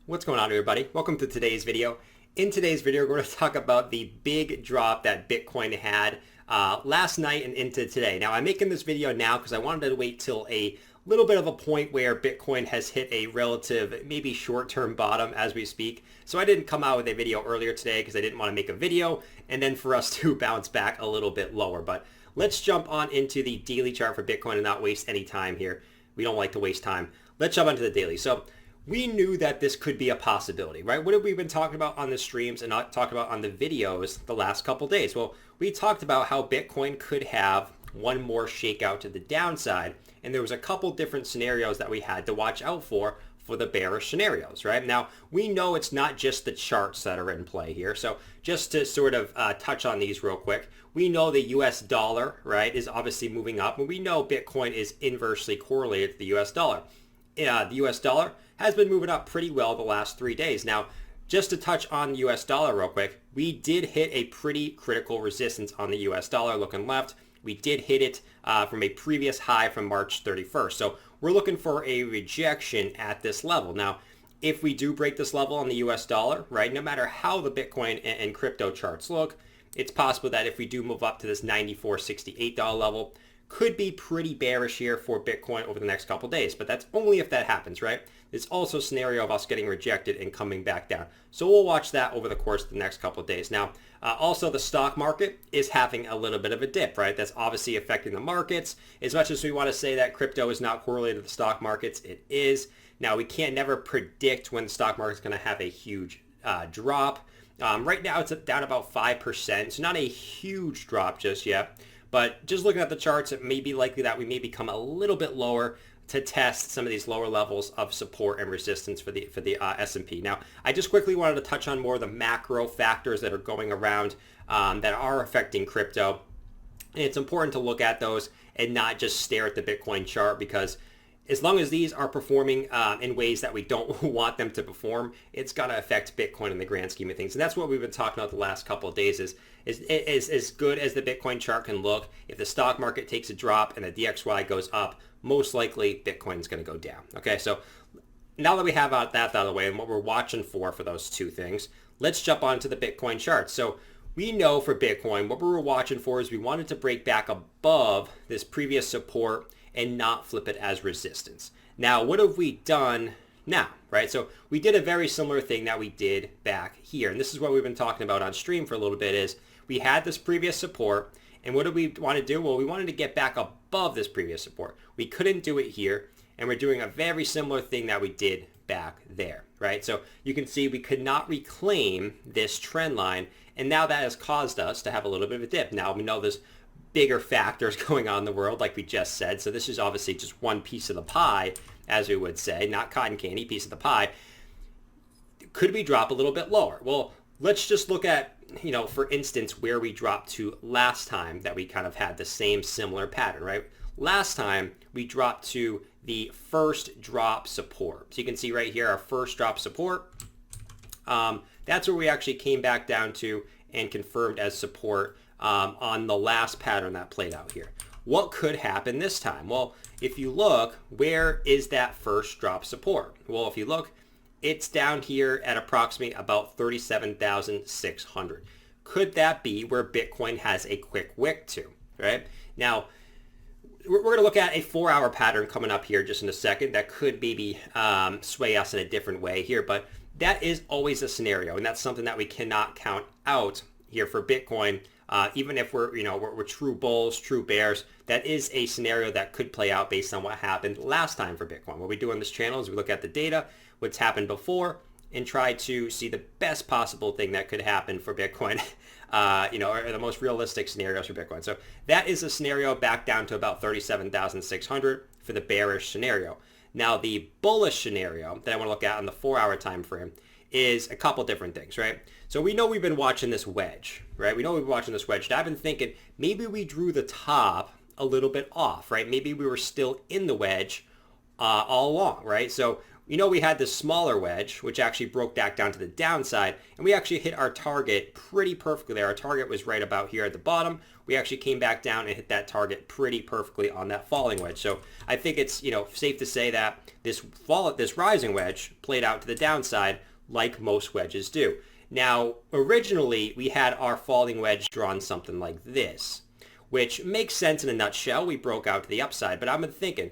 What's going on, everybody? Welcome to today's video. In today's video, we're going to talk about the big drop that Bitcoin had last night and into today. Now, I'm making this video now because I wanted to wait till a little bit of a point where Bitcoin has hit a relative, maybe short-term bottom as we speak. So I didn't come out with a video earlier today because I didn't want to make a video and then for us to bounce back a little bit lower. But let's jump on into the daily chart for Bitcoin and not waste any time here. We don't like to waste time. Let's jump onto the daily. So we knew that this could be a possibility, right? What have we been talking about on the streams and not talking about on the videos the last couple days? Well, we talked about how Bitcoin could have one more shakeout to the downside, and there was a couple different scenarios that we had to watch out for the bearish scenarios, right? Now, we know it's not just the charts that are in play here. So just to sort of touch on these real quick, we know the US dollar, right, is obviously moving up, and we know Bitcoin is inversely correlated to the US dollar. The US dollar has been moving up pretty well the last 3 days. Now, just to touch on the US dollar real quick, we did hit a pretty critical resistance on the US dollar looking left. We did hit it from a previous high from March 31st. So we're looking for a rejection at this level. Now, if we do break this level on the US dollar, right, no matter how the Bitcoin and crypto charts look, it's possible that if we do move up to this $94.68 level, could be pretty bearish here for Bitcoin over the next couple days, but that's only if that happens, right? It's also a scenario of us getting rejected and coming back down. So we'll watch that over the course of the next couple of days. Now, also the stock market is having a little bit of a dip, right? That's obviously affecting the markets. As much as we want to say that crypto is not correlated to the stock markets, it is. Now, we can't never predict when the stock market is going to have a huge drop. Right now, it's down about 5%, so not a huge drop just yet. But just looking at the charts, it may be likely that we may become a little bit lower to test some of these lower levels of support and resistance for the S&P. Now, I just quickly wanted to touch on more of the macro factors that are going around that are affecting crypto. And it's important to look at those and not just stare at the Bitcoin chart, because as long as these are performing in ways that we don't want them to perform, it's going to affect Bitcoin in the grand scheme of things. And that's what we've been talking about the last couple of days is as good as the Bitcoin chart can look, if the stock market takes a drop and the DXY goes up, most likely Bitcoin is going to go down. Okay, so now that we have that out of the way and what we're watching for those two things, let's jump onto the Bitcoin chart. So we know for Bitcoin, what we were watching for is we wanted to break back above this previous support and not flip it as resistance. Now, what have we done now, right? So we did a very similar thing that we did back here. And this is what we've been talking about on stream for a little bit is we had this previous support. And what did we want to do? Well, we wanted to get back above this previous support. We couldn't do it here. And we're doing a very similar thing that we did back there, right? So you can see we could not reclaim this trend line. And now that has caused us to have a little bit of a dip. Now we know there's bigger factors going on in the world, like we just said. So this is obviously just one piece of the pie, as we would say, not cotton candy, piece of the pie. Could we drop a little bit lower? Well, let's just look at, for instance, where we dropped to last time that we kind of had the same similar pattern, right? Last time we dropped to the first drop support. So you can see right here, our first drop support. That's where we actually came back down to and confirmed as support on the last pattern that played out here. What could happen this time? Well, if you look, where is that first drop support? Well, if you look, it's down here at approximately about 37,600. Could that be where Bitcoin has a quick wick to, right? Now, we're going to look at a 4-hour pattern coming up here just in a second that could maybe sway us in a different way here, but that is always a scenario, and that's something that we cannot count out here for Bitcoin. Even if we're true bulls, true bears, that is a scenario that could play out based on what happened last time for Bitcoin. What we do on this channel is we look at the data, what's happened before, and try to see the best possible thing that could happen for Bitcoin, or the most realistic scenarios for Bitcoin. So that is a scenario back down to about 37,600 for the bearish scenario. Now, the bullish scenario that I want to look at on the 4-hour time frame is a couple different things, right? So we know we've been watching this wedge, right? We know we've been watching this wedge. Now I've been thinking maybe we drew the top a little bit off, right? Maybe we were still in the wedge all along, right? So we had this smaller wedge, which actually broke back down to the downside, and we actually hit our target pretty perfectly there. Our target was right about here at the bottom. We actually came back down and hit that target pretty perfectly on that falling wedge. So I think it's, safe to say that this rising wedge played out to the downside like most wedges do. Now, originally, we had our falling wedge drawn something like this, which makes sense in a nutshell. We broke out to the upside, but I've been thinking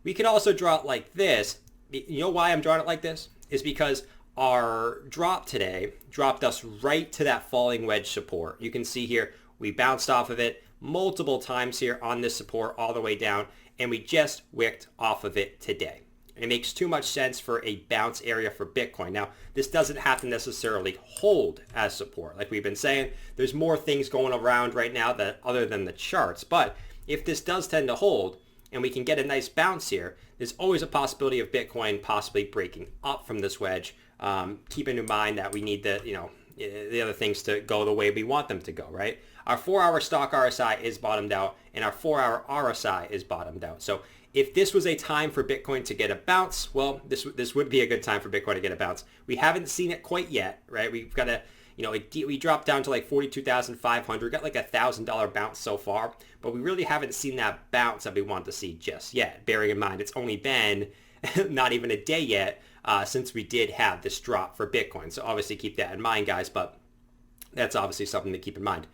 we could also draw it like this. You know why I'm drawing it like this? Is because our drop today dropped us right to that falling wedge support. You can see here, we bounced off of it multiple times here on this support all the way down, and we just wicked off of it today. And it makes too much sense for a bounce area for Bitcoin. Now, this doesn't have to necessarily hold as support. Like we've been saying, there's more things going around right now that other than the charts. But if this does tend to hold and we can get a nice bounce here, there's always a possibility of Bitcoin possibly breaking up from this wedge. Keeping in mind that we need the other things to go the way we want them to go, right? Our 4-hour stock RSI is bottomed out, and our 4-hour RSI is bottomed out. So if this was a time for Bitcoin to get a bounce, well, this would be a good time for Bitcoin to get a bounce. We haven't seen it quite yet, right? We've got a, we dropped down to like 42,500, got like $1,000 bounce so far, but we really haven't seen that bounce that we want to see just yet. Bearing in mind, it's only been not even a day yet since we did have this drop for Bitcoin. So obviously keep that in mind, guys, but that's obviously something to keep in mind.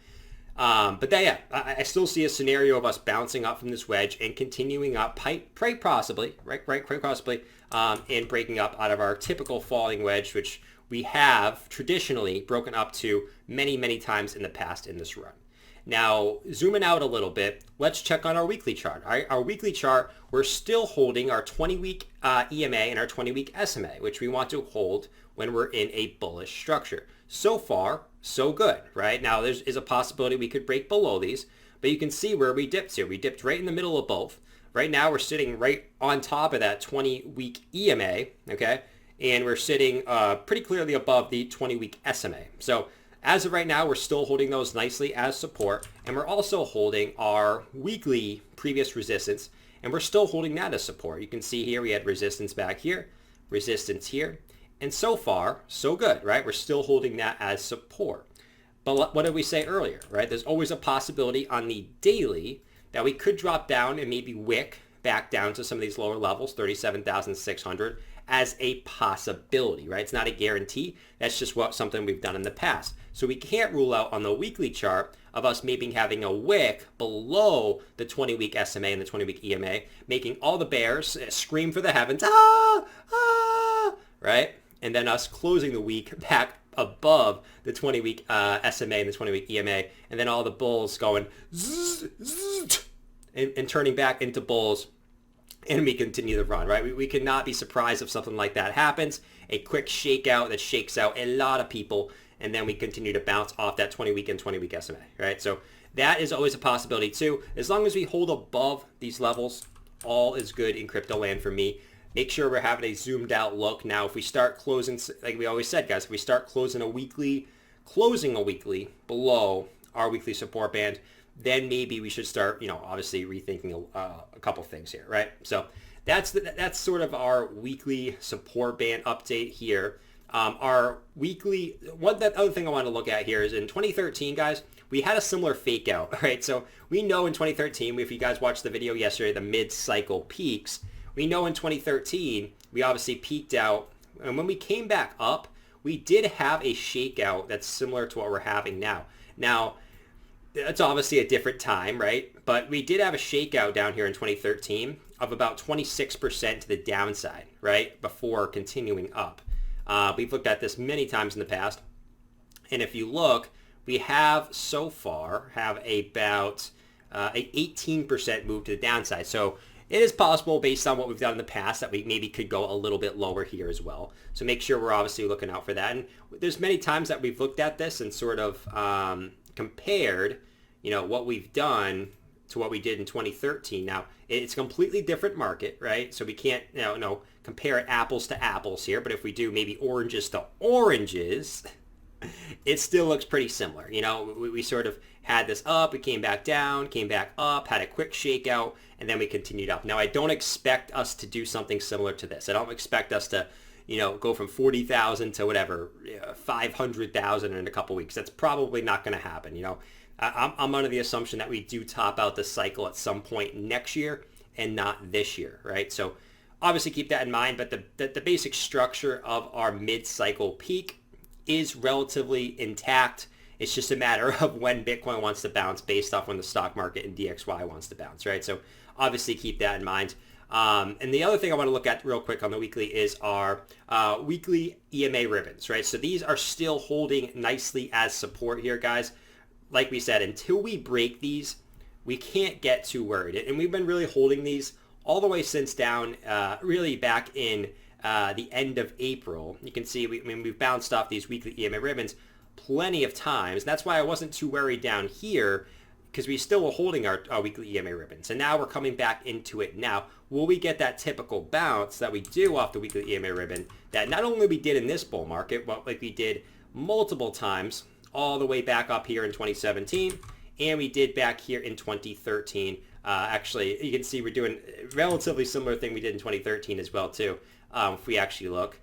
But I still see a scenario of us bouncing up from this wedge and continuing up, quite possibly, and breaking up out of our typical falling wedge, which we have traditionally broken up to many, many times in the past in this run. Now, zooming out a little bit, let's check on our weekly chart. All right, our weekly chart, we're still holding our 20-week EMA and our 20-week SMA, which we want to hold when we're in a bullish structure. So far, so good, right? Now, there is a possibility we could break below these, but you can see where we dipped to. We dipped right in the middle of both. Right now, we're sitting right on top of that 20-week EMA, okay? And we're sitting pretty clearly above the 20-week SMA. So as of right now, we're still holding those nicely as support, and we're also holding our weekly previous resistance, and we're still holding that as support. You can see here we had resistance back here, resistance here, and so far, so good, right? We're still holding that as support. But what did we say earlier, right? There's always a possibility on the daily that we could drop down and maybe wick back down to some of these lower levels, 37,600, as a possibility, right? It's not a guarantee. That's just something we've done in the past. So we can't rule out on the weekly chart of us maybe having a wick below the 20-week SMA and the 20-week EMA, making all the bears scream for the heavens, right? And then us closing the week back above the 20-week SMA and the 20-week EMA, and then all the bulls going zzz, zzz, and turning back into bulls, and we continue the run, right? We cannot be surprised if something like that happens. A quick shakeout that shakes out a lot of people, and then we continue to bounce off that 20-week and 20-week SMA, right? So that is always a possibility too. As long as we hold above these levels, all is good in crypto land for me. Make sure we're having a zoomed out look. Now, if we start closing, like we always said, guys, if we start closing a weekly below our weekly support band, then maybe we should start, obviously rethinking a couple things here, right? So that's sort of our weekly support band update here. Our weekly, other thing I want to look at here is in 2013, guys, we had a similar fake out, right? So we know in 2013, if you guys watched the video yesterday, the mid-cycle peaks, we know in 2013, we obviously peaked out, and when we came back up, we did have a shakeout that's similar to what we're having now. Now, it's obviously a different time, right? But we did have a shakeout down here in 2013 of about 26% to the downside, right? Before continuing up. We've looked at this many times in the past. And if you look, we have so far have about an 18% move to the downside. So it is possible based on what we've done in the past that we maybe could go a little bit lower here as well. So make sure we're obviously looking out for that. And there's many times that we've looked at this and sort of compared, what we've done to what we did in 2013. Now, it's a completely different market, right? So we can't, compare apples to apples here. But if we do maybe oranges to oranges, it still looks pretty similar. You know, we sort of had this up, we came back down, came back up, had a quick shakeout, and then we continued up. Now, I don't expect us to do something similar to this. I don't expect us to, you know, go from 40,000 to whatever, 500,000 in a couple weeks. That's probably not going to happen. You know, I'm under the assumption that we do top out the cycle at some point next year and not this year, right? So obviously keep that in mind, but the basic structure of our mid-cycle peak is relatively intact. It's just a matter of when Bitcoin wants to bounce based off when the stock market and DXY wants to bounce, right? So obviously keep that in mind. And the other thing I want to look at real quick on the weekly is our weekly EMA ribbons, right? So these are still holding nicely as support here, guys. Like we said, until we break these, we can't get too worried. And we've been really holding these all the way since down, really back in the end of April. You can see, we've bounced off these weekly EMA ribbons plenty of times. That's why I wasn't too worried down here, because we still were holding our weekly EMA ribbons. And now we're coming back into it now. Will we get that typical bounce that we do off the weekly EMA ribbon that not only we did in this bull market, but like we did multiple times all the way back up here in 2017, and we did back here in 2013. Actually, you can see we're doing a relatively similar thing we did in 2013 as well too. If we actually look,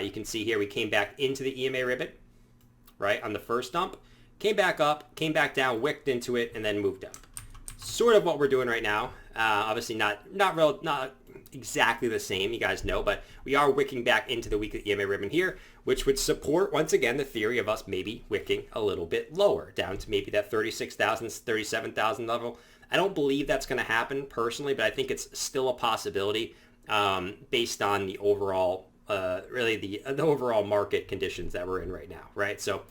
you can see here we came back into the EMA ribbon, right, on the first dump, came back up, came back down, wicked into it, and then moved up. Sort of what we're doing right now. Obviously not exactly the same, you guys know, but we are wicking back into the weekly EMA ribbon here, which would support, once again, the theory of us maybe wicking a little bit lower, down to maybe that 36,000, 37,000 level. I don't believe that's going to happen personally, but I think it's still a possibility based on the overall, really the overall market conditions that we're in right now, right? So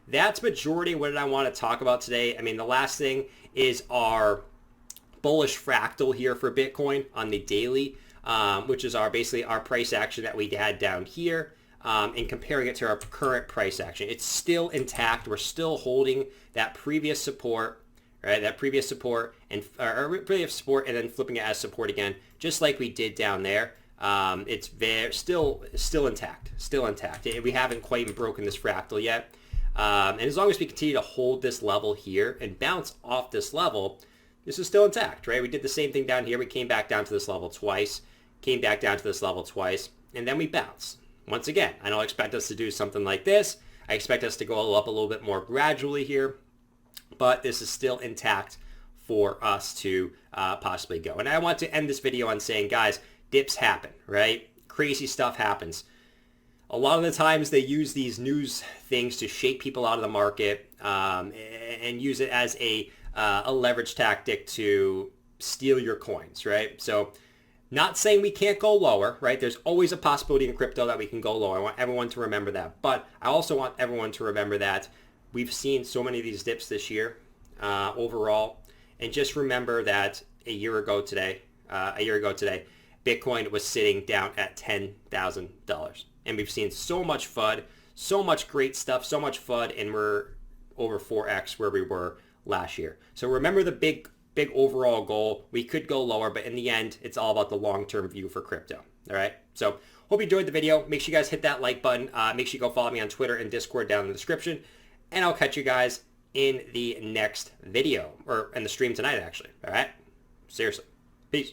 that's majority what I want to talk about today. I mean, the last thing is our bullish fractal here for Bitcoin on the daily, which is basically our price action that we had down here, and comparing it to our current price action. It's still intact. We're still holding that previous support, right? That previous support and previous support, and then flipping it as support again, just like we did down there. It's still intact, still intact. We haven't quite broken this fractal yet. And as long as we continue to hold this level here and bounce off this level, this is still intact, right? We did the same thing down here. We came back down to this level twice, came back down to this level twice, and then we bounce. Once again, I don't expect us to do something like this. I expect us to go up a little bit more gradually here, but this is still intact for us to possibly go. And I want to end this video on saying, guys, dips happen, right? Crazy stuff happens. A lot of the times they use these news things to shake people out of the market and use it as a leverage tactic to steal your coins, right? So not saying we can't go lower, right? There's always a possibility in crypto that we can go lower. I want everyone to remember that. But I also want everyone to remember that we've seen so many of these dips this year overall. And just remember that a year ago today, Bitcoin was sitting down at $10,000. And we've seen so much FUD, so much great stuff, so much FUD, and we're over 4x where we were last year. So remember the big overall goal. We could go lower, but in the end, it's all about the long-term view for crypto. All right. So hope you enjoyed the video. Make sure you guys hit that like button. Make sure you go follow me on Twitter and Discord down in the description. And I'll catch you guys in the next video, or in the stream tonight, actually. All right. Seriously. Peace.